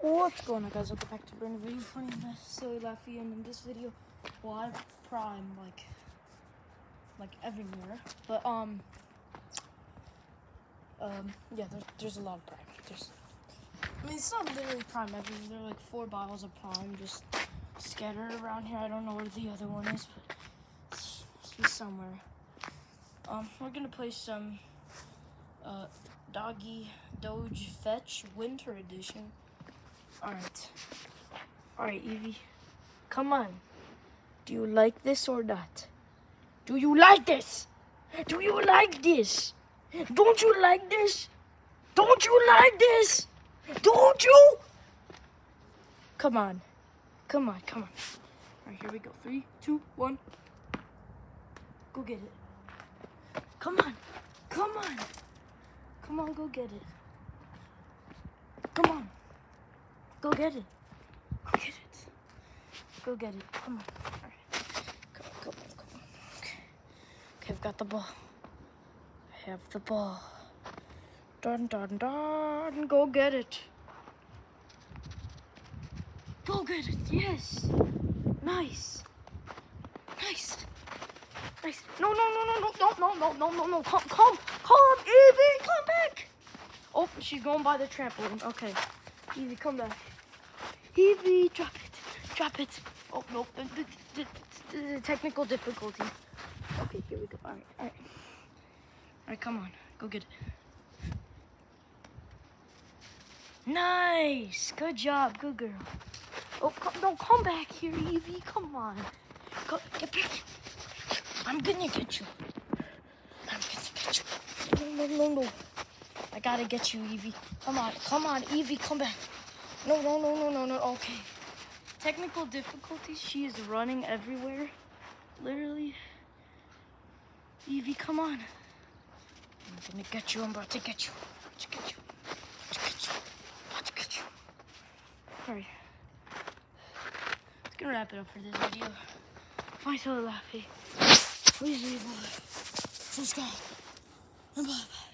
What's going on, guys? Welcome back to a brand new video. Funny, silly, laughy, and in this video, well, I have Prime like everywhere, but yeah, there's a lot of Prime. I mean, it's not literally Prime everywhere. There are like 4 bottles of Prime just scattered around here. I don't know where the other one is, but it's must be somewhere. We're gonna play some Doggy Doge Fetch Winter Edition. Alright, Evie. Come on. Do you like this or not? Do you like this? Do you like this? Don't you like this? Don't you like this? Don't you? Come on. Come on. Alright, here we go. 3, 2, 1. Go get it. Come on. Come on, go get it. Come on. Go get it. Go get it. Come on. All right. Come on. Okay, I've got the ball. I have the ball. Dun. Go get it. Go get it. Yes. Nice. No. Come, Evie, come back. Oh, she's going by the trampoline. Okay. Evie, come back. Evie, drop it. Oh, no, the technical difficulty. Okay, here we go. All right, come on. Go get it. Nice. Good job. Good girl. Oh, come back here, Evie. Come on. Get back. I'm gonna get you. No. I gotta get you, Evie. Come on, Evie, come back. No. Okay. Technical difficulties. She is running everywhere. Literally. Evie, come on. I'm gonna get you. I'm about to get you. Alright. Let's gonna wrap it up for this video. Bye, so laughing. Please leave a subscribe. And bye.